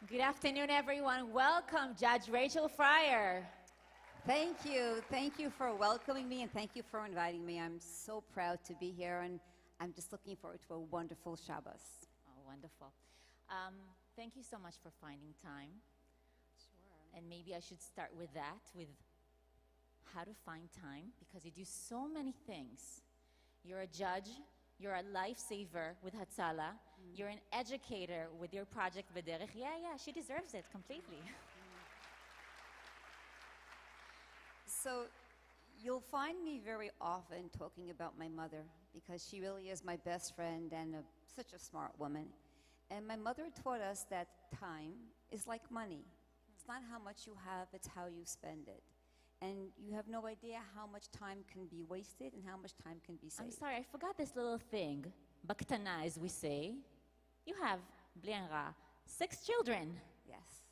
Good afternoon, everyone. Welcome, Judge Rachel Freier. Thank you. Thank you for welcoming me, and thank you for inviting me. I'm so proud to be here, and I'm just looking forward to a wonderful Shabbos. Oh, wonderful. Thank you so much for finding time. Sure. And maybe I should start with that, with how to find time, because you do so many things. You're a judge, you're a lifesaver with Hatzalah, you're an educator with your project V'derech. Yeah, she deserves it completely. So you'll find me very often talking about my mother, because she really is my best friend and such a smart woman. And my mother taught us that time is like money. It's not how much you have, it's how you spend it. And you have no idea how much time can be wasted and how much time can be saved. I'm sorry, I forgot this little thing. Baktana, as we say. You have, bli ein ra, 6 children. Yes.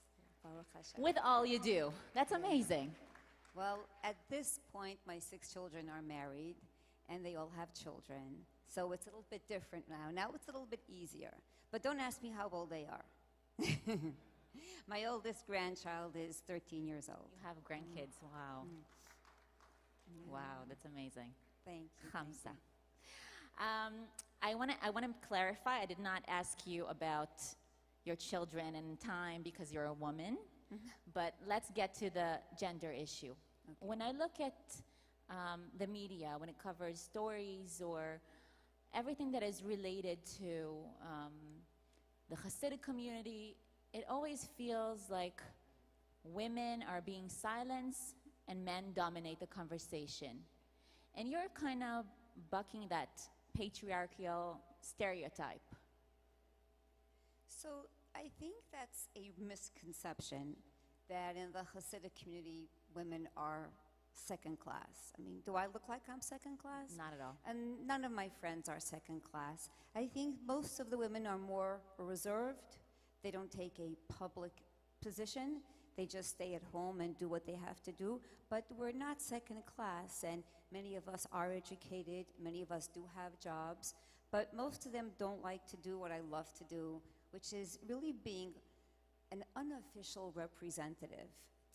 Baruch Hashem. With all you do. That's amazing. Well, at this point, my 6 children are married, and they all have children. So it's a little bit different now. Now it's a little bit easier. But don't ask me how old they are. My oldest grandchild is 13 years old. You have grandkids. Wow. Wow, that's amazing. Thank you. Hamsa. I want to clarify, I did not ask you about your children and time because you're a woman, but let's get to the gender issue. Okay. When I look at the media, when it covers stories or everything that is related to the Hasidic community, it always feels like women are being silenced and men dominate the conversation. And you're kind of bucking that patriarchal stereotype. So I think that's a misconception that in the Hasidic community, women are second class. I mean, do I look like I'm second class? Not at all. And none of my friends are second class. I think most of the women are more reserved. They don't take a public position. They just stay at home and do what they have to do. But we're not second class, and many of us are educated. Many of us do have jobs. But most of them don't like to do what I love to do, which is really being an unofficial representative,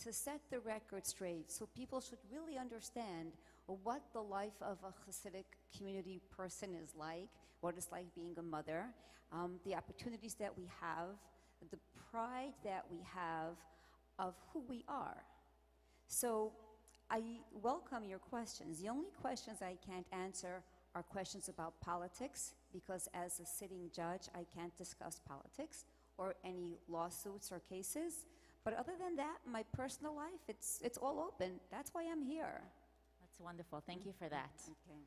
to set the record straight so people should really understand what the life of a Hasidic community person is like, what it's like being a mother, the opportunities that we have, the pride that we have of who we are. So I welcome your questions. The only questions I can't answer are questions about politics, because as a sitting judge, I can't discuss politics or any lawsuits or cases. But other than that, my personal life, it's all open. That's why I'm here. That's wonderful. Thank you for that. Okay.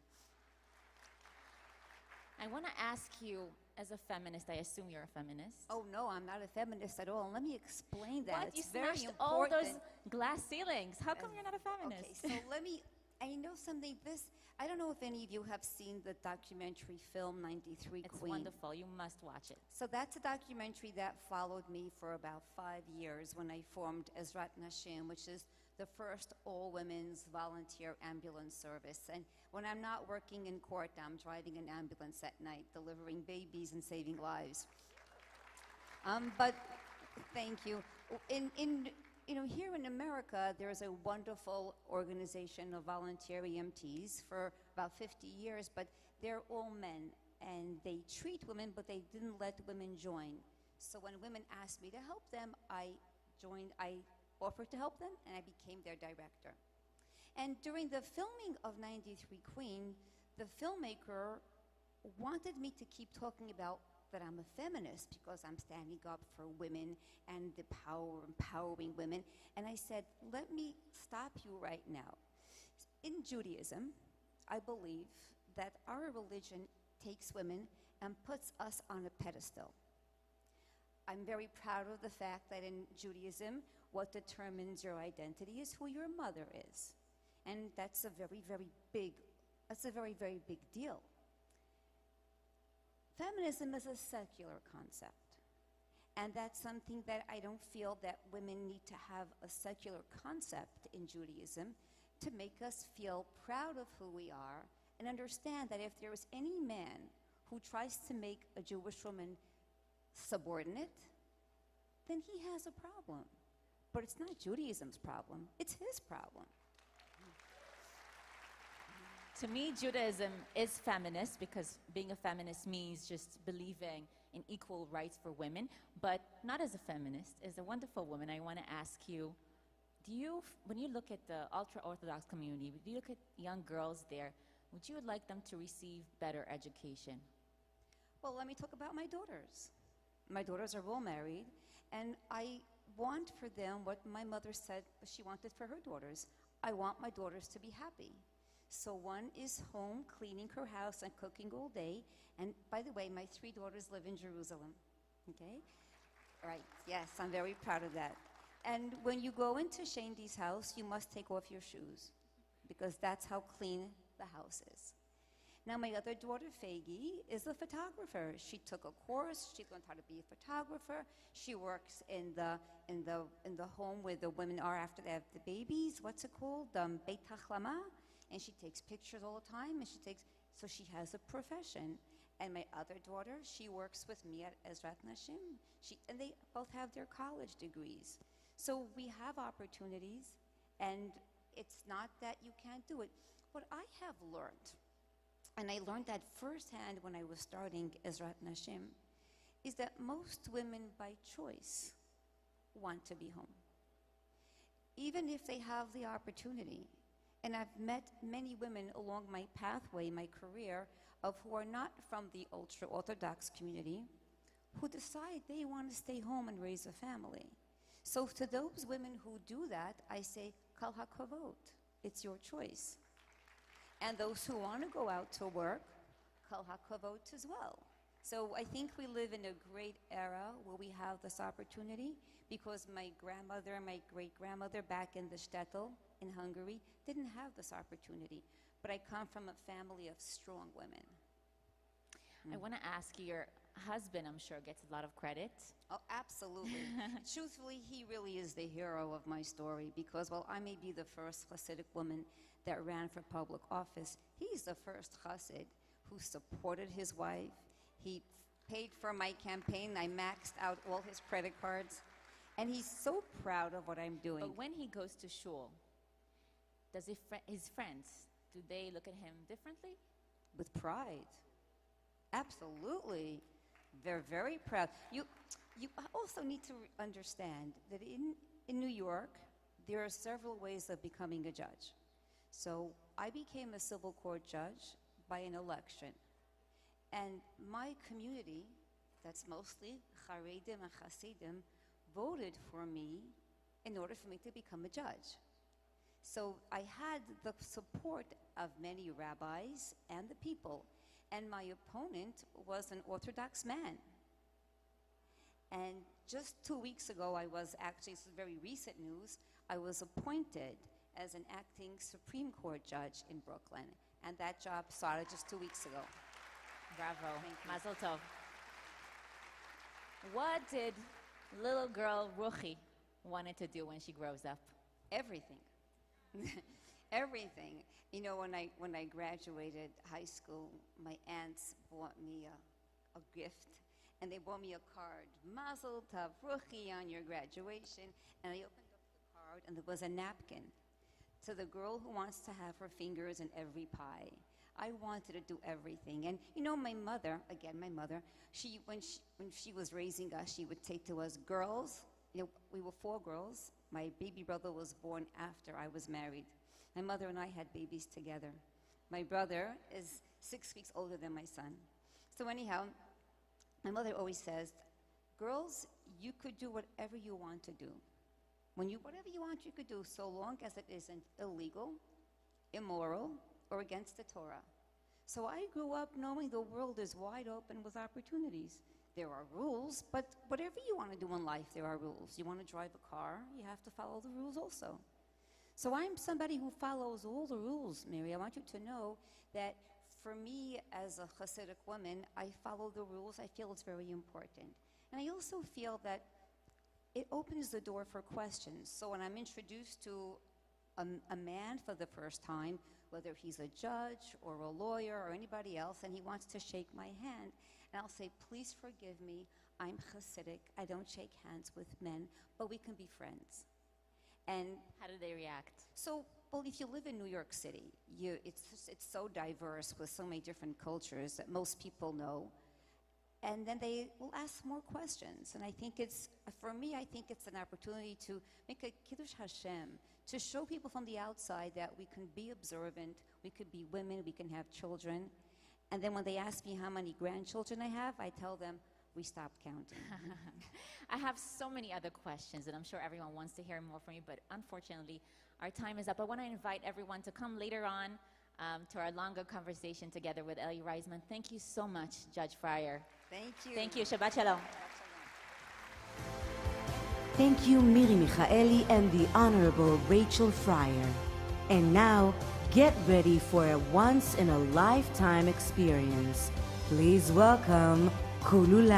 I want to ask you, as a feminist, I assume you're a feminist. Oh, no, I'm not a feminist at all. And let me explain that. What? It's You very smashed important. all those glass ceilings. How come you're not a feminist? Okay, so I know something, I don't know if any of you have seen the documentary film 93 It's Queen. wonderful. You must watch it. So that's a documentary that followed me for about 5 years when I formed Ezrat Nashim, which is the first all-women's volunteer ambulance service. And when I'm not working in court, I'm driving an ambulance at night, delivering babies and saving lives. But thank you. Here in America, there's a wonderful organization of volunteer EMTs for about 50 years, but they're all men, and they treat women, but they didn't let women join. So when women asked me to help them, I offered to help them, and I became their director. And during the filming of 93 Queen, the filmmaker wanted me to keep talking about that I'm a feminist because I'm standing up for women and the power, empowering women. And I said, let me stop you right now. In Judaism, I believe that our religion takes women and puts us on a pedestal. I'm very proud of the fact that in Judaism, what determines your identity is who your mother is. And that's a very, very big deal. Feminism is a secular concept. And that's something that I don't feel that women need to have a secular concept in Judaism to make us feel proud of who we are and understand that if there is any man who tries to make a Jewish woman subordinate, then he has a problem. But it's not Judaism's problem, it's his problem. To me, Judaism is feminist because being a feminist means just believing in equal rights for women, but not as a feminist, as a wonderful woman. I want to ask you, when you look at the ultra-Orthodox community, when you look at young girls there, would you like them to receive better education? Well, let me talk about my daughters. My daughters are all married, and I want for them what my mother said she wanted for her daughters. I want my daughters to be happy. So one is home cleaning her house and cooking all day. And by the way, my 3 daughters live in Jerusalem. Okay? Right. Yes, I'm very proud of that. And when you go into Shandy's house, you must take off your shoes because that's how clean the house is. Now, my other daughter, Fagi, is a photographer. She took a course. She learned how to be a photographer. She works in the home where the women are after they have the babies. What's it called? Beit Hachlama. And she takes pictures all the time, and so she has a profession. And my other daughter, she works with me at Ezrat Nashim. And they both have their college degrees. So we have opportunities, and it's not that you can't do it. What I have learned, and I learned that firsthand when I was starting Ezrat Nashim, is that most women by choice want to be home, even if they have the opportunity. And I've met many women along my pathway, my career, who are not from the ultra-Orthodox community, who decide they want to stay home and raise a family. So to those women who do that, I say, Kal HaKavod, it's your choice. And those who want to go out to work, Kal HaKavod as well. So I think we live in a great era where we have this opportunity because my grandmother and my great-grandmother back in the shtetl in Hungary didn't have this opportunity. But I come from a family of strong women. I want to ask you, your husband, I'm sure, gets a lot of credit. Oh, absolutely. Truthfully, he really is the hero of my story because, while I may be the first Hasidic woman that ran for public office, he's the first Hasid who supported his wife. He paid for my campaign. I maxed out all his credit cards. And he's so proud of what I'm doing. But when he goes to shul, does his friends, do they look at him differently? With pride. Absolutely. They're very proud. You also need to understand that in New York, there are several ways of becoming a judge. So I became a civil court judge by an election. And my community, that's mostly Haredim and Hasidim, voted for me in order for me to become a judge. So I had the support of many rabbis and the people, and my opponent was an Orthodox man. And just 2 weeks ago, this is very recent news, I was appointed as an acting Supreme Court judge in Brooklyn, and that job started just 2 weeks ago. Bravo. Thank you. Mazel tov. What did little girl Ruchi wanted to do when she grows up? Everything. Everything. You know, when I graduated high school, my aunts bought me a gift, and they bought me a card. Mazel tov Ruchi on your graduation. And I opened up the card, and there was a napkin. To the girl who wants to have her fingers in every pie. I wanted to do everything. And you know, my mother, when she was raising us, she would say to us, girls, you know, we were 4 girls. My baby brother was born after I was married. My mother and I had babies together. My brother is 6 weeks older than my son. So anyhow, my mother always says, girls, you could do whatever you want to do. Whatever you want, you could do, so long as it isn't illegal, immoral, or against the Torah. So I grew up knowing the world is wide open with opportunities. There are rules, but whatever you want to do in life, there are rules. You want to drive a car, you have to follow the rules also. So I'm somebody who follows all the rules, Miri. I want you to know that for me, as a Hasidic woman, I follow the rules. I feel it's very important. And I also feel that it opens the door for questions. So when I'm introduced to a man for the first time, whether he's a judge or a lawyer or anybody else, and he wants to shake my hand, and I'll say, please forgive me, I'm Hasidic, I don't shake hands with men, but we can be friends. And How do they react? so, well, if you live in New York City, it's so diverse with so many different cultures that most people know. And then they will ask more questions. And I think for me, I think it's an opportunity to make a Kiddush Hashem, to show people from the outside that we can be observant, we could be women, we can have children. And then when they ask me how many grandchildren I have, I tell them, we stopped counting. I have so many other questions, and I'm sure everyone wants to hear more from you, but unfortunately, our time is up. I want to invite everyone to come later on to our longer conversation together with Eli Reisman. Thank you so much, Judge Freier. Thank you. Thank you. Shabbat Shalom. Thank you, Miri Michaeli and the Honorable Rachel Freier. And now, get ready for a once-in-a-lifetime experience. Please welcome Kulula.